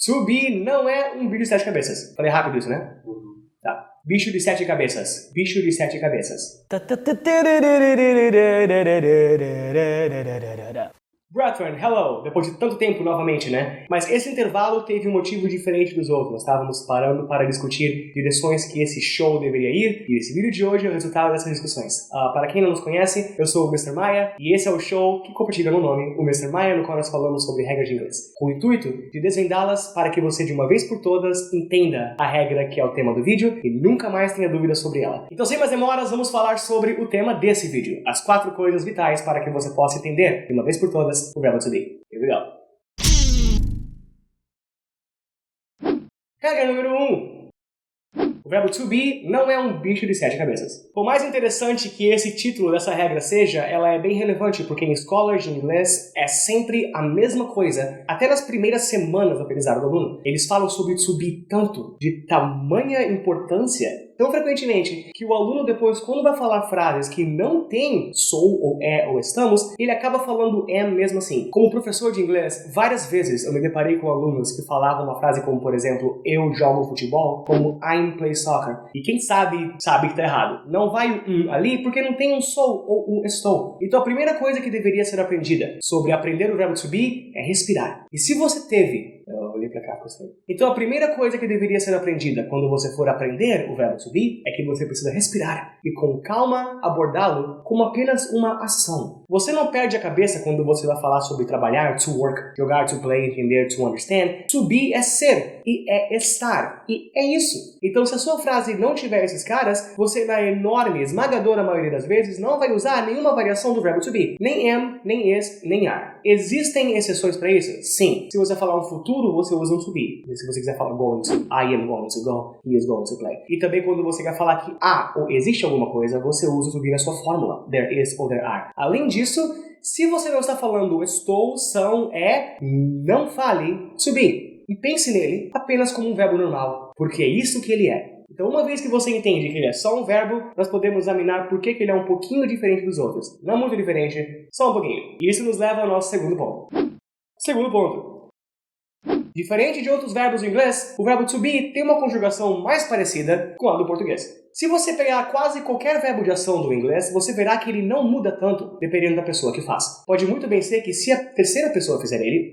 To be não é um bicho de 7 cabeças. Falei rápido isso, né? Tá. Bicho de 7 cabeças. Bicho de 7 cabeças. Brethren, hello! Depois de tanto tempo novamente, né? Mas esse intervalo teve um motivo diferente dos outros. Nós estávamos parando para discutir direções que esse show deveria ir, e esse vídeo de hoje é o resultado dessas discussões. Para quem não nos conhece, eu sou o Mr. Maia, e esse é o show que compartilha no nome, o Mr. Maia, no qual nós falamos sobre regras de inglês, com o intuito de desvendá-las para que você, de uma vez por todas, entenda a regra que é o tema do vídeo e nunca mais tenha dúvidas sobre ela. Então, sem mais demoras, vamos falar sobre o tema desse vídeo, as 4 coisas vitais para que você possa entender, de uma vez por todas, o verbo to be. Here we go. Regra número 1. O verbo to be não é um bicho de 7 cabeças. Por mais interessante que esse título dessa regra seja, ela é bem relevante porque em escolas de inglês é sempre a mesma coisa. Até nas primeiras semanas do aprendizado do aluno, eles falam sobre to be tanto, de tamanha importância, tão frequentemente, que o aluno depois, quando vai falar frases que não tem sou, ou é, ou estamos, ele acaba falando am mesmo assim. Como professor de inglês, várias vezes eu me deparei com alunos que falavam uma frase como, por exemplo, eu jogo futebol, como I'm play soccer. E quem sabe que tá errado. Não vai o ali porque não tem um sou ou um estou. Então a primeira coisa que deveria ser aprendida sobre aprender o verbo to be é respirar. E se você teve... Eu olhei pra cá pra você. Então a primeira coisa que deveria ser aprendida quando você for aprender o verbo to be é que você precisa respirar e com calma abordá-lo como apenas uma ação. Você não perde a cabeça quando você vai falar sobre trabalhar, to work, jogar, to play, entender, to understand. To be é ser e é estar. E é isso. Então se a sua frase não tiver esses caras, você na enorme, esmagadora maioria das vezes não vai usar nenhuma variação do verbo to be. Nem am, nem is, nem are. Existem exceções para isso? Sim. Se você falar um futuro, você usa um to be. Se você quiser falar going to, I am going to go, he is going to play. E também quando você quer falar que há ou existe alguma coisa, você usa o to be na sua fórmula. There is ou there are. Além disso, se você não está falando estou, são, é, não fale to be. E pense nele apenas como um verbo normal, porque é isso que ele é. Então, uma vez que você entende que ele é só um verbo, nós podemos examinar por que ele é um pouquinho diferente dos outros. Não muito diferente, só um pouquinho. E isso nos leva ao nosso segundo ponto. Segundo ponto. Diferente de outros verbos do inglês, o verbo to be tem uma conjugação mais parecida com a do português. Se você pegar quase qualquer verbo de ação do inglês, você verá que ele não muda tanto dependendo da pessoa que faz. Pode muito bem ser que se a terceira pessoa fizer ele,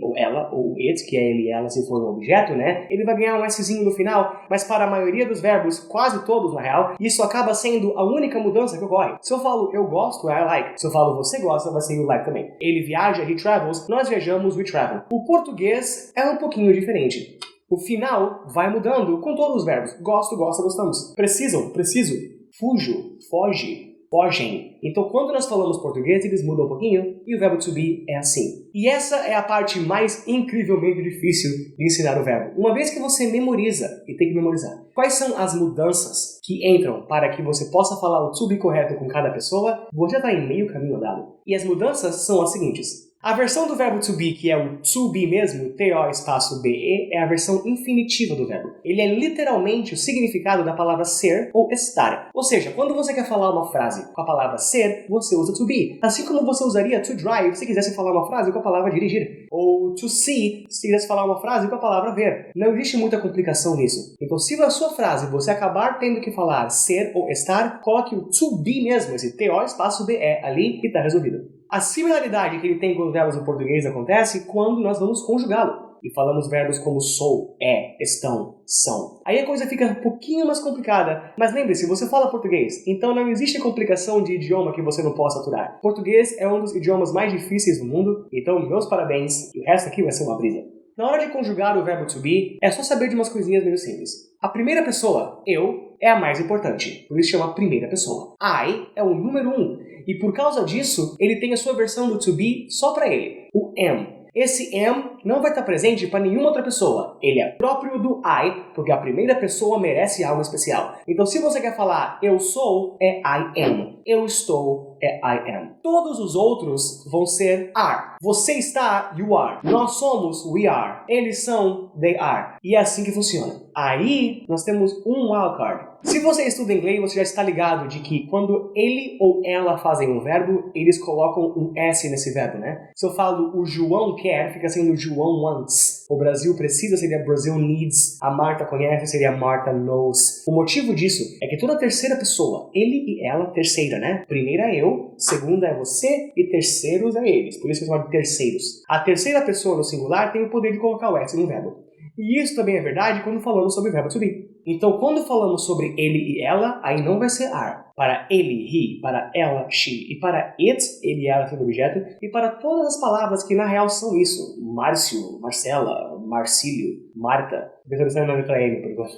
ou ela, ou it, que é ele e ela se for um objeto, né? Ele vai ganhar um Szinho no final, mas para a maioria dos verbos, quase todos na real, isso acaba sendo a única mudança que ocorre. Se eu falo eu gosto, I like. Se eu falo você gosta, vai ser you like também. Ele viaja, he travels, nós viajamos, we travel. O português é um pouquinho diferente. O final vai mudando com todos os verbos. Gosto, gosta, gostamos. Precisam, preciso. Fujo, foge, fogem. Então, quando nós falamos português, eles mudam um pouquinho e o verbo to be é assim. E essa é a parte mais incrivelmente difícil de ensinar o verbo. Uma vez que você memoriza, e tem que memorizar, quais são as mudanças que entram para que você possa falar o to be correto com cada pessoa, você já está em meio caminho andado. E as mudanças são as seguintes. A versão do verbo to be, que é o to be mesmo, T-O espaço B-E, é a versão infinitiva do verbo. Ele é literalmente o significado da palavra ser ou estar. Ou seja, quando você quer falar uma frase com a palavra ser, você usa to be. Assim como você usaria to drive se quisesse falar uma frase com a palavra dirigir. Ou to see se quisesse falar uma frase com a palavra ver. Não existe muita complicação nisso. Então, se na sua frase você acabar tendo que falar ser ou estar, coloque o to be mesmo, esse T-O espaço B-E ali e está resolvido. A similaridade que ele tem com os verbos do português acontece quando nós vamos conjugá-lo. E falamos verbos como sou, é, estão, são. Aí a coisa fica um pouquinho mais complicada. Mas lembre-se, você fala português, então não existe complicação de idioma que você não possa aturar. Português é um dos idiomas mais difíceis do mundo, então meus parabéns, e o resto aqui vai ser uma brisa. Na hora de conjugar o verbo to be, é só saber de umas coisinhas meio simples. A primeira pessoa, eu, é a mais importante, por isso chama primeira pessoa. I é o número 1, e por causa disso, ele tem a sua versão do to be só para ele, o am. Esse am não vai estar presente para nenhuma outra pessoa. Ele é próprio do I, porque a primeira pessoa merece algo especial. Então, se você quer falar eu sou, é I am. Eu estou, é I am. Todos os outros vão ser are. Você está, you are. Nós somos, we are. Eles são, they are. E é assim que funciona. Aí, nós temos um wildcard. Se você estuda inglês, você já está ligado de que quando ele ou ela fazem um verbo, eles colocam um S nesse verbo, né? Se eu falo o João quer, fica sendo o João wants. O Brasil precisa seria Brazil needs. A Marta conhece seria Marta knows. O motivo disso é que toda terceira pessoa, ele e ela, terceira, né? Primeira é eu, segunda é você e terceiros é eles. Por isso que eu chamo de terceiros. A terceira pessoa no singular tem o poder de colocar o S no verbo. E isso também é verdade quando falamos sobre o verbo to be. Então, quando falamos sobre ele e ela, aí não vai ser are. Para ele, he, para ela, she, e para it, ele e ela sendo objeto, e para todas as palavras que na real são isso. Márcio, Marcela, Marcílio, Marta. Pensando na letra M, por enquanto.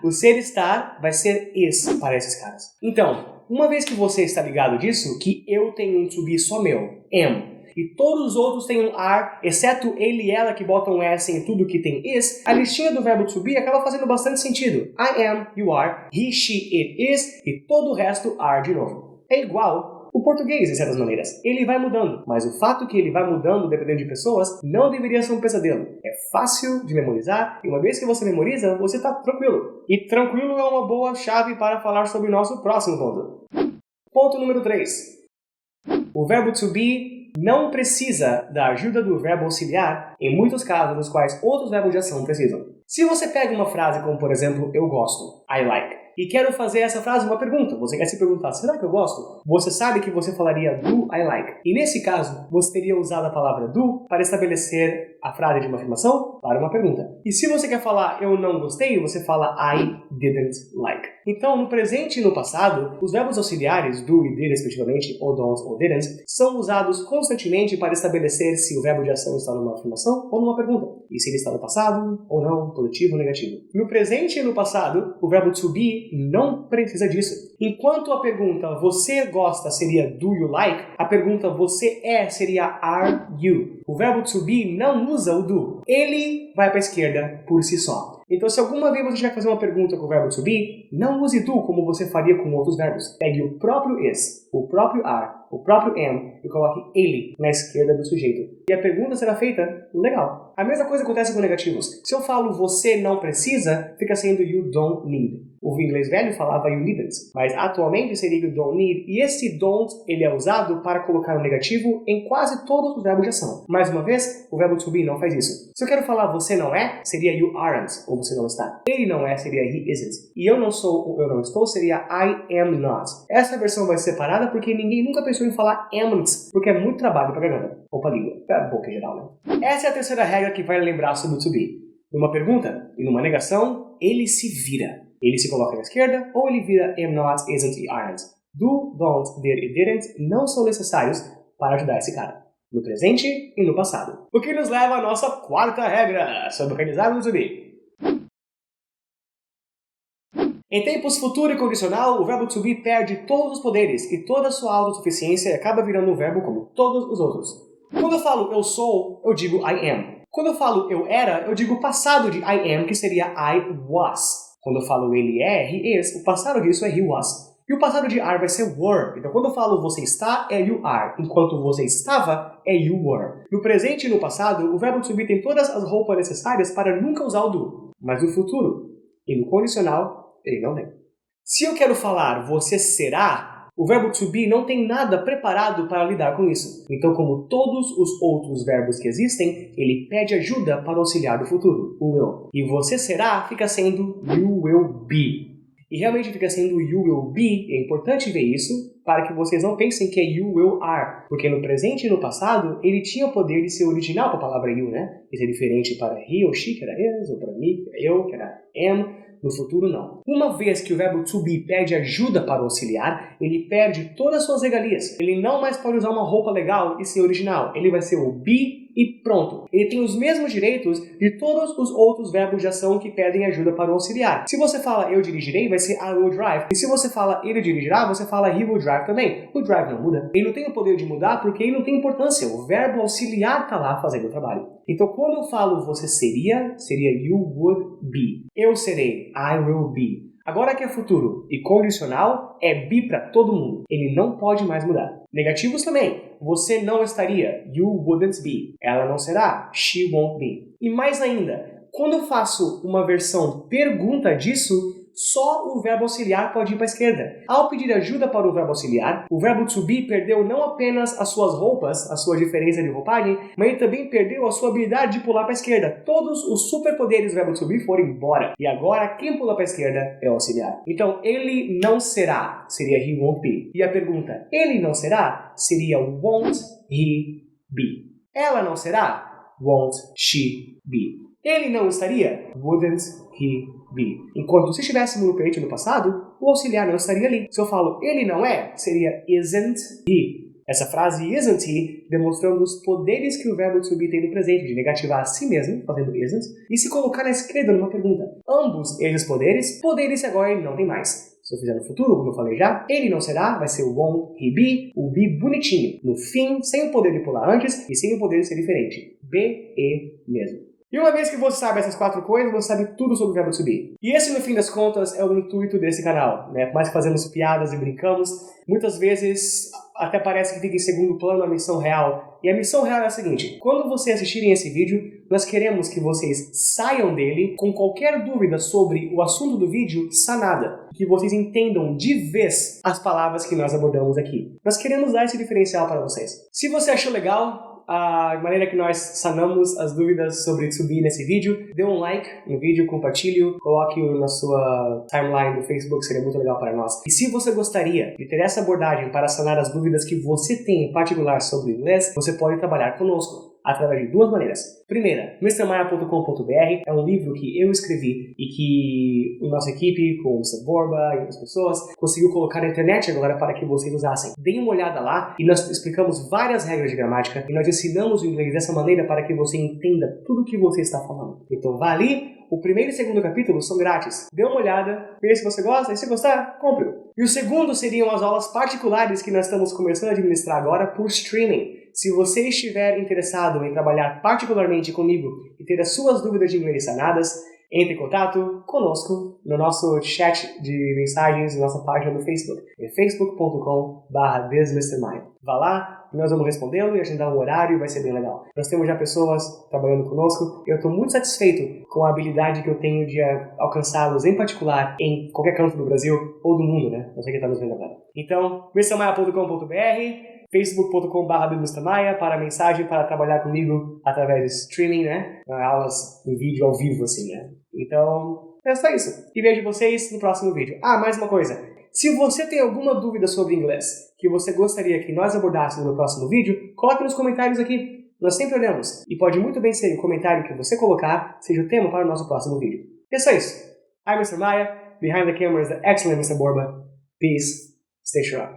O ser estar vai ser is para esses caras. Então, uma vez que você está ligado disso, que eu tenho um to be só meu, am, e todos os outros têm um are, exceto ele e ela que botam um S em tudo que tem is, a listinha do verbo to be acaba fazendo bastante sentido. I am, you are, he, she, it is, e todo o resto are de novo. É igual o português, de certas maneiras. Ele vai mudando, mas o fato que ele vai mudando dependendo de pessoas não deveria ser um pesadelo. É fácil de memorizar, e uma vez que você memoriza, você está tranquilo. E tranquilo é uma boa chave para falar sobre o nosso próximo ponto. Ponto número 3. O verbo to be não precisa da ajuda do verbo auxiliar em muitos casos nos quais outros verbos de ação precisam. Se você pega uma frase como, por exemplo, eu gosto, I like, e quero fazer essa frase uma pergunta, você quer se perguntar, será que eu gosto? Você sabe que você falaria do I like. E nesse caso, você teria usado a palavra do para estabelecer a frase de uma afirmação para uma pergunta. E se você quer falar eu não gostei, você fala I didn't like. Então, no presente e no passado, os verbos auxiliares, do e did, respectivamente, ou don't ou didn't, são usados constantemente para estabelecer se o verbo de ação está numa afirmação ou numa pergunta. E se ele está no passado ou não, positivo ou negativo. No presente e no passado, o verbo to be não precisa disso. Enquanto a pergunta você gosta seria do you like, a pergunta você é seria are you. O verbo to be não usa o do. Ele vai para a esquerda por si só. Então, se alguma vez você tiver que fazer uma pergunta com o verbo to be, não use do como você faria com outros verbos. Pegue o próprio is, o próprio are, o próprio am e coloque ele na esquerda do sujeito. E a pergunta será feita legal. A mesma coisa acontece com negativos. Se eu falo você não precisa, fica sendo you don't need. O inglês velho falava you needn't, mas atualmente seria you don't need, e esse don't ele é usado para colocar o negativo em quase todos os verbos de ação. Mais uma vez, o verbo to be não faz isso. Se eu quero falar você não é, seria you aren't, ou você não está. Ele não é, seria he isn't. E eu não sou ou eu não estou, seria I am not. Essa versão vai ser separada porque ninguém nunca pensou em falar amn't, porque é muito trabalho para a garganta, ou para a língua, para a boca em geral, né? Essa é a terceira regra que vai lembrar sobre o to be. Numa pergunta e numa negação, ele se vira. Ele se coloca na esquerda ou ele vira am not, isn't e aren't. Do, don't, did e didn't não são necessários para ajudar esse cara. No presente e no passado. O que nos leva à nossa quarta regra sobre organizar o to be. Em tempos futuro e condicional, o verbo to be perde todos os poderes e toda a sua autossuficiência e acaba virando um verbo como todos os outros. Quando eu falo eu sou, eu digo I am. Quando eu falo eu era, eu digo o passado de I am, que seria I was. Quando eu falo ele é, he is, o passado disso é he was. E o passado de are vai ser were. Então, quando eu falo você está, é you are. Enquanto você estava, é you were. No presente e no passado, o verbo to be tem todas as roupas necessárias para nunca usar o do. Mas no futuro e no condicional, ele não tem. Se eu quero falar você será, o verbo to be não tem nada preparado para lidar com isso. Então, como todos os outros verbos que existem, ele pede ajuda para auxiliar do futuro, o will. E você será fica sendo you will be. E realmente fica sendo you will be. É importante ver isso para que vocês não pensem que é you will are. Porque no presente e no passado, ele tinha o poder de ser original para a palavra you, né? Isso é diferente para he ou she, que era is, ou para me, que era eu, que era am. No futuro, não. Uma vez que o verbo to be pede ajuda para o auxiliar, ele perde todas as suas regalias. Ele não mais pode usar uma roupa legal e ser original. Ele vai ser o be e pronto. Ele tem os mesmos direitos de todos os outros verbos de ação que pedem ajuda para o auxiliar. Se você fala eu dirigirei, vai ser I will drive. E se você fala ele dirigirá, você fala he will drive também. O drive não muda. Ele não tem o poder de mudar porque ele não tem importância. O verbo auxiliar está lá fazendo o trabalho. Então, quando eu falo você seria you would be. Eu serei, I will be. Agora que é futuro e condicional, é be para todo mundo. Ele não pode mais mudar. Negativos também. Você não estaria, you wouldn't be. Ela não será, she won't be. E mais ainda, quando eu faço uma versão pergunta disso, só o verbo auxiliar pode ir para a esquerda. Ao pedir ajuda para o verbo auxiliar, o verbo to be perdeu não apenas as suas roupas, a sua diferença de roupagem, mas ele também perdeu a sua habilidade de pular para a esquerda. Todos os superpoderes do verbo to be foram embora. E agora quem pula para a esquerda é o auxiliar. Então, ele não será, seria he won't be. E a pergunta, ele não será, seria won't he be. Ela não será, won't she be. Ele não estaria, wouldn't he be. Enquanto se estivéssemos no presente no passado, o auxiliar não estaria ali. Se eu falo ele não é, seria isn't he. Essa frase isn't he demonstrando os poderes que o verbo to be tem no presente, de negativar a si mesmo, fazendo isn't, e se colocar na esquerda numa pergunta. Ambos esses poderes agora ele não tem mais. Se eu fizer no futuro, como eu falei já, ele não será, vai ser o won't he be, o be bonitinho. No fim, sem o poder de pular antes e sem o poder de ser diferente. Be mesmo. E uma vez que você sabe essas 4 coisas, você sabe tudo sobre o verbo to be. E esse, no fim das contas, é o intuito desse canal, né? Por mais que fazemos piadas e brincamos, muitas vezes até parece que fica em segundo plano a missão real. E a missão real é a seguinte: quando vocês assistirem esse vídeo, nós queremos que vocês saiam dele com qualquer dúvida sobre o assunto do vídeo sanada. Que vocês entendam de vez as palavras que nós abordamos aqui. Nós queremos dar esse diferencial para vocês. Se você achou legal a maneira que nós sanamos as dúvidas sobre to be nesse vídeo, dê um like no vídeo, compartilhe, coloque na sua timeline do Facebook, seria muito legal para nós. E se você gostaria de ter essa abordagem para sanar as dúvidas que você tem em particular sobre inglês, você pode trabalhar conosco através de 2 maneiras. Primeira, mrmaia.com.br é um livro que eu escrevi e que a nossa equipe, com o Mr. Borba e outras pessoas, conseguiu colocar na internet agora para que vocês usassem. Deem uma olhada lá e nós explicamos várias regras de gramática e nós ensinamos o inglês dessa maneira para que você entenda tudo o que você está falando. Então vá ali, o primeiro e segundo capítulo são grátis. Dê uma olhada, veja se você gosta e se gostar, compre-o. E o segundo seriam as aulas particulares que nós estamos começando a administrar agora por streaming. Se você estiver interessado em trabalhar particularmente comigo e ter as suas dúvidas de inglês sanadas, entre em contato conosco no nosso chat de mensagens na nossa página do Facebook. É facebook.com/thismrmaia. Vá lá, nós vamos respondê-lo e agendar um horário e vai ser bem legal. Nós temos já pessoas trabalhando conosco e eu estou muito satisfeito com a habilidade que eu tenho de alcançá-los, em particular, em qualquer canto do Brasil ou do mundo, né? Não sei quem está nos vendo agora. Então, mrmaia.com.br, facebook.com/thismrmaia para mensagem, para trabalhar comigo através de streaming, né? Aulas em vídeo ao vivo, assim, né? Então, é só isso. E vejo vocês no próximo vídeo. Ah, mais uma coisa. Se você tem alguma dúvida sobre inglês que você gostaria que nós abordássemos no próximo vídeo, coloque nos comentários aqui. Nós sempre olhamos. E pode muito bem ser o comentário que você colocar seja o tema para o nosso próximo vídeo. E é só isso. I'm Mr. Maia. Behind the camera is the excellent Mr. Borba. Peace. Stay sharp.